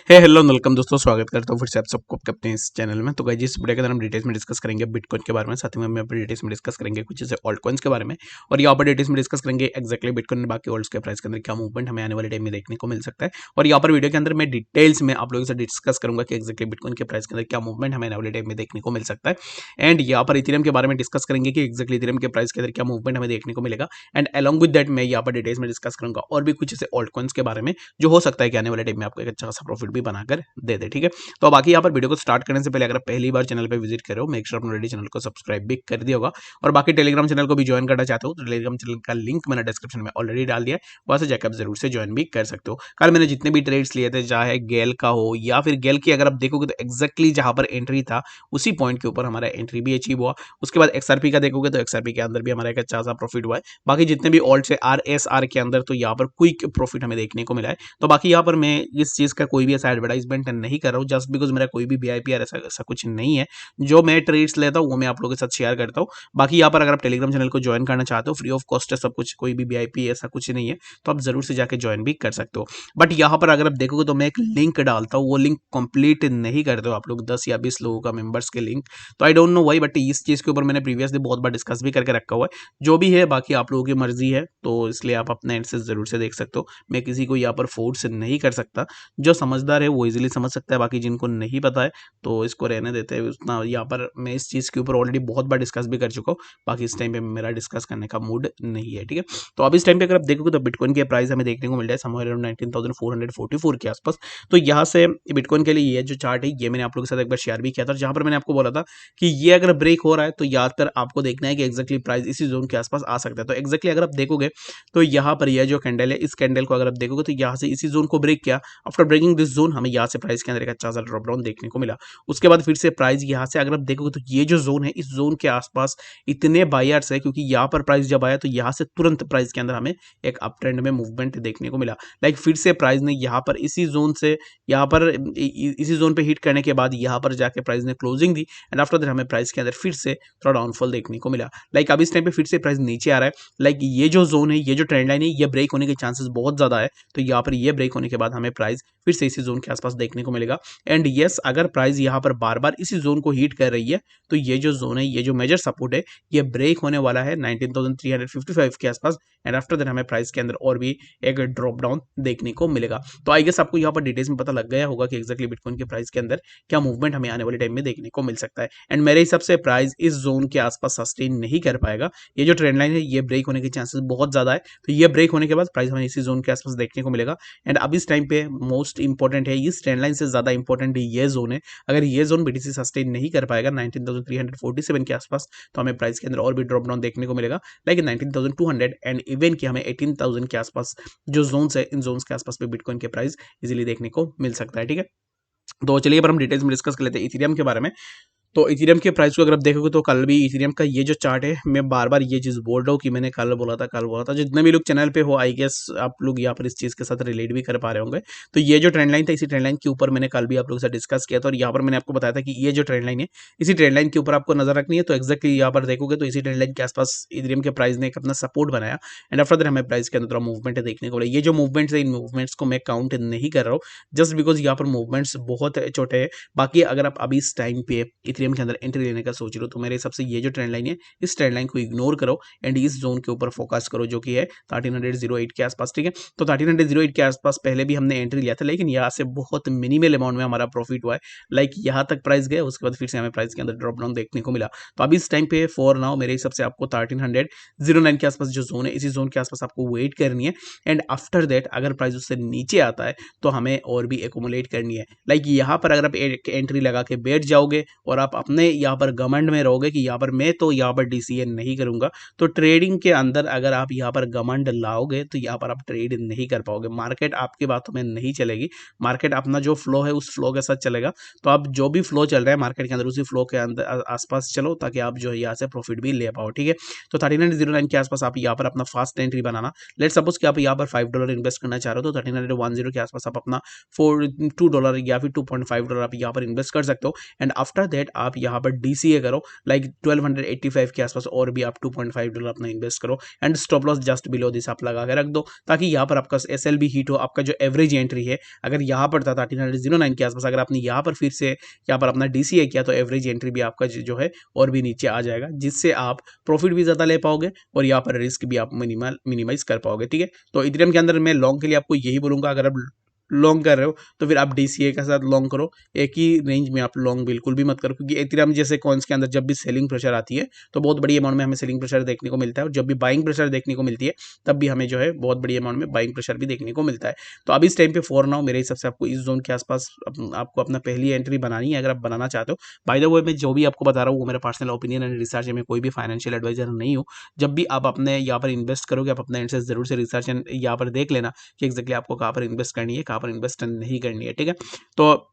Hello welcome दोस्तों, स्वागत करता हूँ फिर से आप सबको अपने इस चैनल में। तो गाइस इस वीडियो के अंदर हम डिटेल्स में डिस्कस करेंगे बिटकॉइन के बारे में, साथ ही में हम यहाँ पर डिटेल्स में डिस्कस करेंगे कुछ जैसे ऑल्ट कॉइन्स के बारे में, और यहाँ पर डिटेल्स में डिस्कस करेंगे एक्जैक्टली बिटकॉइन और बाकी ऑल्ट्स के प्राइस के अंदर क्या मूवमेंट हमें आने वाले टाइम में देखने को मिल सकता है। और यहाँ पर वीडियो के अंदर मैं डिटेल्स में आप लोगों से डिस्कस करूंगा कि एक्जैक्टली बिटकॉइन के प्राइस के अंदर क्या मूवमेंट हमें आने वाले टाइम में देखने को मिल सकता है। एंड यहाँ पर इथेरियम के बारे में डिस्कस करेंगे कि एक्जैक्टली इथेरियम के प्राइस के अंदर क्या मूवमेंट हमें देखने को मिलेगा। एंड अलॉन्ग विद दैट मैं यहाँ पर डिटेल्स में डिस्कस करूंगा और भी कुछ ऐसे ऑल्ट कॉइन्स के बारे में जो हो सकता है कि आने वाले टाइम में आपको एक अच्छा खासा प्रॉफिट भी बनाकर दे दे। ठीक है, तो बाकी यहाँ पर वीडियो को स्टार्ट करने से पहले अगर आप पहली बार चैनल पे विजिट कर रहे हो, मेक श्योर आपने ऑलरेडी चैनल को सब्सक्राइब भी कर दिया होगा। और बाकी टेलीग्राम चैनल को भी ज्वाइन करना चाहते हो तो टेलीग्राम चैनल का लिंक मैंने डिस्क्रिप्शन में ऑलरेडी डाल दिया है, वहां से जाकर आप जरूर से ज्वाइन भी कर सकते हो। कल मैंने जितने भी ट्रेड्स लिए थे, चाहे गेल का हो या फिर गेल की, अगर आप देखोगे तो एक्जैक्टली जहां पर एंट्री था उसी पॉइंट के ऊपर हमारा एंट्री भी अचीव हुआ। उसके बाद एक्सआरपी का देखोगे तो एक्सआरपी के अंदर भी हमारा एक अच्छा सा प्रॉफिट हुआ है। बाकी जितने भी ऑल्ट से आरएसआर के अंदर तो यहाँ पर क्विक प्रॉफिट हमें देखने को मिला है। तो बाकी यहाँ पर मैं इस चीज का कोई भी ऐसा एडवर्टाइजमेंट नहीं कर रहा हूँ, जस्ट बिकॉज मेरा कोई भी वीआईपी ऐसा कुछ नहीं है। जो मैं ट्रेड्स लेता हूँ वो मैं आप लोगों के साथ शेयर करता हूँ। बाकी यहाँ पर अगर आप टेलीग्राम चैनल को ज्वाइन करना चाहते हो, फ्री ऑफ कॉस्ट है सब कुछ, कोई भी वीआईपी ऐसा कुछ नहीं है, तो आप जरूर से जाके ज्वाइन भी कर सकते हो। बट यहाँ पर अगर आप देखोगे तो मैं एक लिंक डालता हूँ, वो लिंक कंप्लीट नहीं करते हो आप लोग, 10 या 20 लोगों का मेंबर्स के लिंक। तो I don't know why, but इस चीज के ऊपर मैंने प्रीवियसली बहुत बार डिस्कस भी करके रखा हुआ है। जो भी है बाकी आप लोगों की मर्जी है, तो इसलिए आप अपने एंड से जरूर से देख सकते हो। मैं किसी को यहाँ पर फोर्स नहीं कर सकता। जो समझदार है वो इजीली समझ सकता है, बाकी जिनको नहीं पता है तो इसको रहने देते हैं। उतना यहाँ पर मैं इस चीज़ के ऊपर ऑलरेडी बहुत बार डिस्कस भी कर चुका हूँ। बाकी इस टाइम पे मेरा डिस्कस करने का मूड नहीं है। ठीक है, तो अब इस टाइम पे अगर आप देखोगे तो बिटकॉइन के प्राइस हमें देखने को मिल रहा है समवेयर अराउंड 19,444 के आसपास। तो यहाँ से बिटकॉइन के लिए ये जो चार्ट है ये मैंने आप लोगों के साथ एक बार शेयर भी किया था, जहाँ पर मैंने आपको बोला था कि ये अगर ब्रेक हो रहा है तो याद आपको देखना है कि एक्जैक्टली प्राइस इसी जोन के आसपास आ सकता है। तो एक्जैक्टली अगर आप देखोगे तो यहाँ पर यह जो कैंडल है, इस कैंडल को अगर आप देखोगे तो यहाँ से इसी जोन को ब्रेक किया। आफ्टर ब्रेकिंग दिस जोन हमें यहाँ से प्राइस के अंदर एक अच्छा सा ड्रॉप डाउन देखने को मिला। उसके बाद फिर से प्राइस यहाँ से अगर आप देखोगे तो ये जो जोन है, इस जोन के आसपास इतने बायर्स है, क्योंकि यहाँ पर प्राइस जब आया तो यहाँ से तुरंत प्राइस के अंदर हमें एक अप ट्रेंड में मूवमेंट देखने को मिला। लाइक फिर से प्राइस ने यहाँ पर इसी जोन से यहाँ पर इसी जोन पे हिट करने के बाद यहाँ पर जाके प्राइस ने closing the. And after that हमें प्राइस के अंदर फिर से थोड़ा डाउनफॉल देखने को मिला। लाइक अब इस टाइम पे फिर से प्राइस नीचे आ रहा है। लाइक ये जो जोन है, ये जो ट्रेंड लाइन है, ये ब्रेक होने के चांसेस बहुत ज्यादा है। तो यहाँ पर ये ब्रेक होने के बाद हमें प्राइस फिर से इसी जोन के आसपास देखने को मिलेगा। एंड यस, अगर प्राइस यहाँ पर बार बार इसी जोन को हीट कर रही है तो ये जो जोन है, ये जो मेजर सपोर्ट है, ये ब्रेक होने वाला है 19,355 के आसपास। एंड आफ्टर देन हमें प्राइस के अंदर और भी एक ड्रॉप डाउन देखने को मिलेगा। तो आई गेस आपको यहाँ पर डिटेल्स में पता लग गया होगा कि एक्जैक्टली बिटकॉइन के प्राइस के अंदर क्या मूवमेंट हमें आने वाले टाइम में देखने को मिल सकता है। एंड मेरे हिसाब से प्राइस इस जोन के आसपास सस्टेन नहीं कर पाएगा। ये जो ट्रेंड लाइन है ये ब्रेक होने के चांसेस बहुत ज्यादा है। तो ये ब्रेक होने के बाद प्राइस हमें इसी जोन के आसपास देखने को मिलेगा। एंड अब इस टाइम पे मोस्ट इंपॉर्टेंट है, इस ट्रेंड लाइन से ज्यादा इंपॉर्टेंट ये जोन है। अगर ये जोन बीटीसी सस्टेन नहीं कर पाएगा 19,347 के आसपास, तो हमें प्राइस के अंदर और भी ड्रॉप डाउन देखने को मिलेगा। लेकिन 19,200 एंड इवन कि हमें 18,000 के आसपास जो जोन्स है, इन जोन्स के आसपास पे बिटकॉइन के प्राइस इजीली देखने को मिल सकता है। ठीक है, तो चलिए पर हम डिटेल्स में डिस्कस कर लेते हैं इथेरियम के बारे में। तो इथेरियम के प्राइस को अगर आप देखोगे तो कल भी इथेरियम का ये जो चार्ट है, मैं बार बार ये चीज बोल रहा हूँ कि मैंने कल बोला था। जितने भी लोग चैनल पे हो, आई गेस आप लोग यहाँ पर इस चीज के साथ रिलेट भी कर पा रहे होंगे। तो ये जो ट्रेंड लाइन था, इसी ट्रेंड लाइन के ऊपर मैंने कल भी आप लोगों से डिस्कस किया था, और यहाँ पर मैंने आपको बताया था कि ये जो ट्रेंड लाइन है, इसी ट्रेंड लाइन के ऊपर आपको नजर रखनी है। तो एक्जैक्टली यहाँ पर देखोगे तो इसी ट्रेंड लाइन के आसपास इथेरियम के प्राइस ने एक अपना सपोर्ट बनाया। एंड आफ्टर दैट हमें प्राइस के अंदर मूवमेंट देखने को मिला। ये जो मूवमेंट्स है, इन मूवमेंट्स को मैं काउंट नहीं कर रहा हूँ, जस्ट बिकॉज यहाँ पर मूवमेंट्स बहुत छोटे हैं। बाकी अगर आप अभी इस टाइम पे इथेरियम के अंदर एंट्री लेने का सोच रहे हो तो मेरे हिसाब से ये जो ट्रेंड लाइन है, इस ट्रेंड लाइन को इग्नोर करो एंड इस जोन के ऊपर फोकस करो, जो कि है 1308 के आसपास। ठीक है, तो 1308 के आसपास पहले भी हमने एंट्री लिया था, लेकिन यहाँ से बहुत मिनिमल अमाउंट में हमारा प्रॉफिट हुआ है। लाइक यहाँ तक प्राइस गया, उसके बाद फिर से हमें प्राइस के अंदर ड्रॉप डाउन देखने को मिला। तो अभी इस टाइम पे फॉर नाउ मेरे हिसाब से आपको 1309 के आसपास जो जोन है, इसी जोन के आसपास आपको वेट करनी है। एंड आफ्टर दैट अगर प्राइस उससे नीचे आता है तो हमें और भी एकोमुलेट करनी है। लाइक यहाँ पर अगर आप एंट्री लगा के बैठ जाओगे और आप अपने यहाँ पर घमंड में रहोगे कि यहाँ पर मैं तो यहाँ पर डीसीए नहीं करूंगा, तो ट्रेडिंग के अंदर अगर आप यहाँ पर घमंड लाओगे तो यहाँ पर आप ट्रेड नहीं कर पाओगे। मार्केट आपकी बातों में नहीं चलेगी, मार्केट अपना जो फ्लो है उस फ्लो के साथ चलेगा। तो आप जो भी फ्लो चल रहा है मार्केट के अंदर, उसी फ्लो के अंदर आसपास चलो, ताकि आप जो है यहाँ से प्रॉफिट भी ले पाओ। ठीक है, तो 3909 के आसपास आप यहाँ पर अपना फास्ट एंट्री बनाना। लेट सपोज कि आप यहाँ पर $5 इन्वेस्ट करना चाह रहे हो, तो 3910 के आसपास आप अपना $2 या फिर $2.5 आप यहाँ पर इन्वेस्ट कर सकते हो। एंड आफ्टर दैट आप यहाँ पर DCA करो, लाइक 1285 के आसपास, और भी आप $2.5 अपना इन्वेस्ट करो and stop loss just below this आप लगा के रख दो, ताकि यहाँ पर आपका SLB हिट हो। आपका जो एवरेज एंट्री है अगर यहाँ पर था 1309 के आसपास, अगर आपने यहाँ पर फिर से यहाँ पर अपना DCA किया तो एवरेज एंट्री भी आपका जो है और भी नीचे आ जाएगा, जिससे आप प्रॉफिट भी ज़्यादा ले पाओगे और यहाँ पर रिस्क भी आप मिनिमाइज कर पाओगे। ठीक है, तो इथेरियम के अंदर मैं लॉन्ग के लिए आपको यही बोलूँगा, अगर आप लॉन्ग कर रहे हो तो फिर आप DCA के साथ लॉन्ग करो, एक ही रेंज में आप लॉन्ग बिल्कुल भी मत करो, क्योंकि इथेरियम जैसे कॉइन्स के अंदर जब भी सेलिंग प्रेशर आती है तो बहुत बड़ी अमाउंट में हमें सेलिंग प्रेशर देखने को मिलता है, और जब भी बाइंग प्रेशर देखने को मिलती है तब भी हमें जो है बहुत बड़ी अमाउंट में बाइंग प्रेशर भी देखने को मिलता है। तो अब इस टाइम पे फॉर नाउ मेरे हिसाब से आपको इस जोन के आसपास आपको अपना पहली एंट्री बनानी है, अगर आप बनाना चाहते हो। बाय द वे मैं जो भी आपको बता रहा हूँ वो मेरा पर्सनल ओपिनियन एंड रिसर्च है, मैं कोई भी फाइनेंशियल एडवाइजर नहीं हूँ। जब भी आप अपने यहाँ पर इन्वेस्ट करोगे आप अपने एंड से जरूर से रिसर्च यहाँ पर देख लेना कि एक्जैक्टली आपको कहाँ पर इन्वेस्ट करनी है, कहाँ पर इन्वेस्ट नहीं करनी है। ठीक है, तो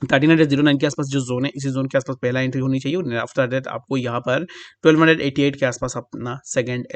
1309 के आसपास जो जोन है, इसी जोन के आसपास पहला एंट्री होनी चाहिए, और आफ्टर दैट आपको यहाँ पर 1288 के आसपास अपना सेकंड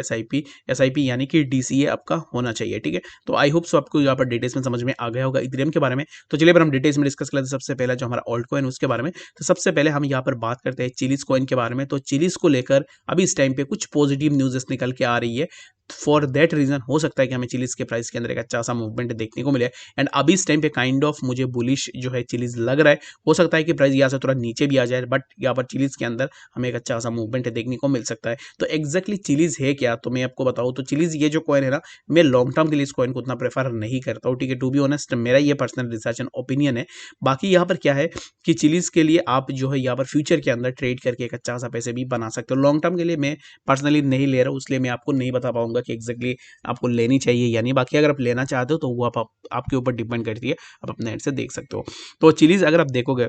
SIP यानी कि DCA आपका होना चाहिए। ठीक है, तो आई होप सो आपको यहाँ पर डिटेल्स में समझ में आ गया होगा इथेरियम के बारे में। तो चलिए पर हम डिटेल्स में डिस्कस कर लेते हैं। सबसे पहला जो हमारा ऑल्ट कॉइन उसके बारे में, तो सबसे पहले हम यहाँ पर बात करते हैं चिलीज कॉइन के बारे में। तो चिलीज को लेकर अभी इस टाइम पे कुछ पॉजिटिव न्यूज़ निकल के आ रही है। फॉर दैट रीजन हो सकता है कि हमें चिलीज के प्राइस के अंदर एक अच्छा सा मूवमेंट देखने को मिले, एंड अभी इस टाइम पे काइंड ऑफ मुझे बुलिश जो है चिलीज लग रहा है। हो सकता है कि प्राइस यहाँ से थोड़ा नीचे भी आ जाए, बट यहाँ पर चिलीज के अंदर हमें एक अच्छा सा मूवमेंट देखने को मिल सकता है। तो एक्जैक्टली चिलीज है क्या, तो मैं आपको बताऊँ तो चिलीज ये जो कॉइन है ना, मैं लॉन्ग टर्म के लिए इस कॉइन को उतना प्रेफर नहीं करता हूँ। ठीक है, टू बी ऑनेस्ट मेरा ये पर्सनल रिसर्च एंड ओपिनियन है। बाकी यहाँ पर क्या है कि चिलीज के लिए आप जो है यहाँ पर फ्यूचर के अंदर ट्रेड करके एक अच्छा सा पैसे भी बना सकते हो। लॉन्ग टर्म के लिए मैं पर्सनली नहीं ले रहा हूँ, इसलिए मैं आपको नहीं बता पाऊंगा कि एक्जैक्टली आपको लेनी चाहिए या नहीं। बाकी अगर आप लेना चाहते हो तो वो आपके ऊपर डिपेंड करती है, आप अपने एंड से देख सकते हो। तो चिलीज अगर आप देखोगे,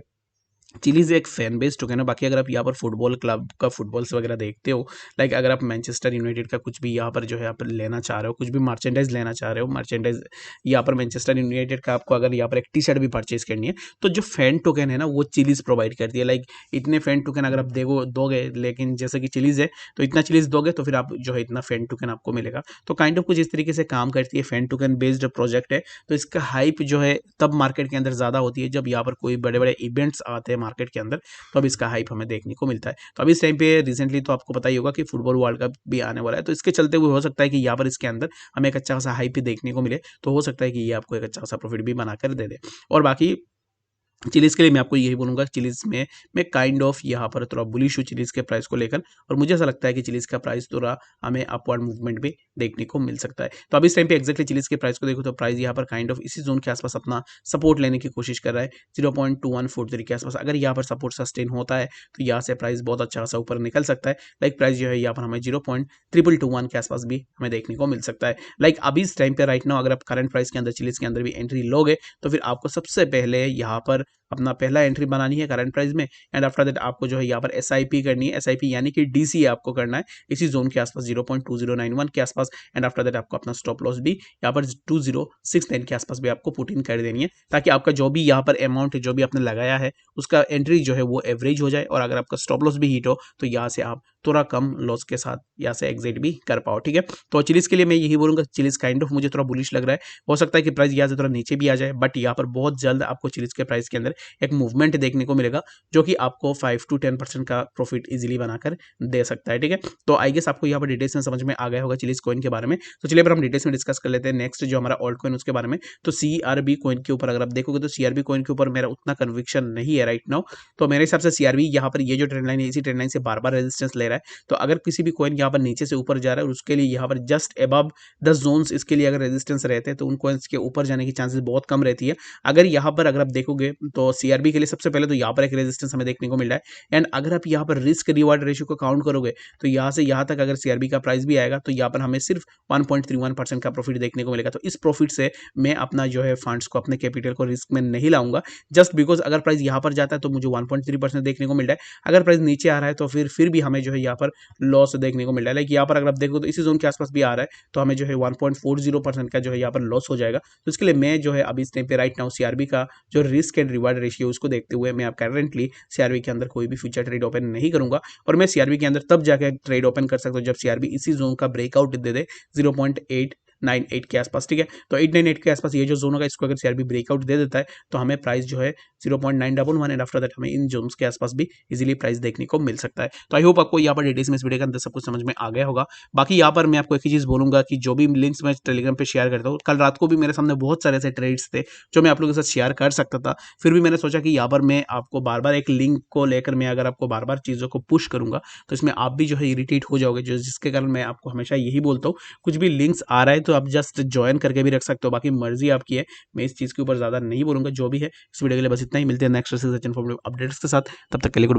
चिलीज एक फैन बेस्ड टोकन है। बाकी अगर आप यहाँ पर फुटबॉल क्लब का फुटबॉल्स वगैरह देखते हो, लाइक अगर आप मैनचेस्टर यूनाइटेड का कुछ भी यहाँ पर जो है आप लेना चाह रहे हो, कुछ भी मर्चेंडाइज लेना चाह रहे हो, मर्चेंडाइज यहाँ पर मैनचेस्टर यूनाइटेड का आपको अगर यहाँ पर एक T-शर्ट भी परचेज करनी है, तो जो फैन टोकन है ना वो चिलीज प्रोवाइड करती है। लाइक इतने फैन टोकन अगर आप दोगे, लेकिन जैसे कि चिलीज है तो इतना चिलीज दोगे तो फिर आप जो है इतना फैन टोकन आपको मिलेगा। तो काइंड ऑफ कुछ इस तरीके से काम करती है, फैन टोकन बेस्ड प्रोजेक्ट है। तो इसका हाइप जो है तब मार्केट के अंदर ज़्यादा होती है जब यहाँ पर कोई बड़े बड़े इवेंट्स आते हैं मार्केट के अंदर, तो अब इसका हाइप हमें देखने को मिलता है। तो अभी इस टाइम पे रिसेंटली तो आपको पता ही होगा कि फुटबॉल वर्ल्ड कप भी आने वाला है, तो इसके चलते हुए हो सकता है कि यहाँ पर इसके अंदर हमें एक अच्छा खासा हाइप भी देखने को मिले। तो हो सकता है कि ये आपको एक अच्छा खासा प्रॉफिट भी बनाकर दे दे। और बाकी चिलीज के लिए मैं आपको यही बोलूँगा, चिलीज में मैं काइंड ऑफ यहाँ पर थोड़ा बुलिश हूँ चिलीज के प्राइस को लेकर, और मुझे ऐसा लगता है कि चिलीज का प्राइस थोड़ा हमें अपवर्ड मूवमेंट भी देखने को मिल सकता है। तो अभी इस टाइम पे एक्जैक्टली चिलीज के प्राइस को देखो तो प्राइस यहाँ पर काइंड ऑफ इसी जोन के आसपास अपना सपोर्ट लेने की कोशिश कर रहा है, 0.2143 के आसपास। अगर यहाँ पर सपोर्ट सस्टेन होता है तो यहाँ से प्राइस बहुत अच्छा खासा ऊपर निकल सकता है। लाइक प्राइस जो है यहाँ पर हमें 0.2221 के आसपास भी हमें देखने को मिल सकता है। लाइक अभी इस टाइम पे राइट नाउ अगर आप करंट प्राइस के अंदर चिलीज के अंदर भी एंट्री लोगे तो फिर आपको सबसे पहले यहाँ पर अपना पहला एंट्री बनानी है करंट प्राइस में, एंड आफ्टर दैट आपको जो है यहाँ पर SIP करनी है, SIP यानी कि DCA आपको करना है इसी जोन के आसपास 0.2091 के आसपास, एंड आफ्टर दैट आपको अपना स्टॉप लॉस भी यहाँ पर 2069 के आसपास भी आपको पुट इन कर देनी है, ताकि आपका जो भी यहाँ पर अमाउंट है जो भी आपने लगाया है उसका एंट्री जो है वो एवरेज हो जाए, और अगर आपका स्टॉप लॉस भी हिट हो तो यहाँ से आप थोड़ा कम लॉस के साथ यहाँ से एग्जिट भी कर पाओ। ठीक है, तो चिलीज के लिए मैं यही बोलूँगा, चिलीज काइंड ऑफ मुझे थोड़ा बुलिश लग रहा है। हो सकता है कि प्राइस यहाँ से थोड़ा नीचे भी आ जाए, बट यहाँ पर बहुत जल्द आपको चिलीज के प्राइस के अंदर एक मूवमेंट देखने को मिलेगा जो कि आपको 5 to 10% का प्रॉफिट इजीली बनाकर दे सकता है। ठीक है, तो आई गेस आपको यहाँ पर डिटेल्स में समझ में आ गया होगा चिलीज कॉइन के बारे में। तो चलिए हम डिटेल्स में डिस्कस कर लेते हैं नेक्स्ट जो हमारा ऑल्ट कॉइन उसके बारे में। तो CRB कॉइन के ऊपर अगर आप देखोगे तो CRB कॉइन के ऊपर मेरा उतना कन्विक्शन नहीं है राइट नाउ। तो मेरे हिसाब से CRB यहाँ पर ये जो ट्रेंड लाइन है इसी ट्रेंड लाइन से बार बार रेजिस्टेंस ले रहा है। तो अगर किसी भी कॉइन यहाँ पर नीचे से ऊपर जा रहा है और उसके लिए यहाँ पर जस्ट अबव 10 जोन्स इसके लिए अगर रेजिस्टेंस रहते हैं तो उन कॉइन्स के ऊपर जाने की चांसेस बहुत कम रहती है। अगर यहाँ पर अगर आप देखोगे तो CRB के लिए सबसे पहले तो यहाँ पर एक रेजिस्टेंस हमें देखने को मिल रहा है, एंड अगर आप यहाँ पर रिस्क रिवार्ड रेशियो को काउंट करोगे तो यहाँ से यहाँ तक अगर CRB का प्राइस भी आएगा तो यहाँ पर हमें सिर्फ 1.31% का प्रॉफिट देखने को मिलेगा। तो इस प्रॉफिट से मैं अपना जो है फंड्स को, अपने कैपिटल को रिस्क में नहीं लाऊंगा, जस्ट बिकॉज अगर प्राइस यहाँ पर जाता है तो मुझे 1.3% देखने को मिल रहा है, अगर प्राइस नीचे आ रहा है तो फिर भी हमें जो है यहाँ पर लॉस देखने को मिल रहा है। लाइक यहाँ पर अगर आप देखो तो इसी जोन के आसपास भी आ रहा है तो हमें जो है 1.40% का जो है यहाँ पर लॉस हो जाएगा। तो इसके लिए मैं जो है अभी इस टाइम पे राइट नाउ CRB का जो रिस्क एंड रिवार्ड रेशियो उसको देखते हुए मैं करेंटली CRB के अंदर कोई भी फ्यूचर ट्रेड ओपन नहीं करूंगा, और मैं CRB के अंदर तब जाकर ट्रेड ओपन कर सकता हूँ जब CRB इसी जोन का ब्रेकआउट दे दे 0.8 898 के आसपास, ठीक है। तो 898 के आसपास ये जो जोन होगा, इसको अगर सीआरबी ब्रेकआउट दे देता है तो हमें प्राइस जो है 0.911 एंड आफ्टर दैट हमें इन जोन्स के आसपास भी इजीली प्राइस देखने को मिल सकता है। तो आई होप आपको यहाँ पर डिटेल्स में इस वीडियो के अंदर सब कुछ समझ में आ गया होगा। बाकी यहाँ पर मैं आपको एक ही चीज़ बोलूँगा कि जो भी लिंक्स मैं टेलीग्राम पे शेयर करता हूँ, कल रात को भी मेरे सामने बहुत सारे ऐसे ट्रेड्स थे जो मैं आप लोगों के साथ शेयर कर सकता था, फिर भी मैंने सोचा कि यहाँ पर मैं आपको बार बार एक लिंक को लेकर मैं अगर आपको बार बार चीज़ों को पुश करूँगा तो इसमें आप भी जो है इरिटेट हो जाओगे, जो जिसके कारण मैं आपको हमेशा यही बोलता हूँ, कुछ भी लिंक्स आ रहा है तो आप जस्ट ज्वाइन करके भी रख सकते हो, बाकी मर्जी आपकी है। मैं इस चीज़ के ऊपर ज़्यादा नहीं बोलूँगा। जो भी है इस वीडियो के लिए बस इतना ही। मिलते हैं नेक्स्ट इन्फॉर्मेटिव अपडेट्स के साथ, तब तक के लिए गुड।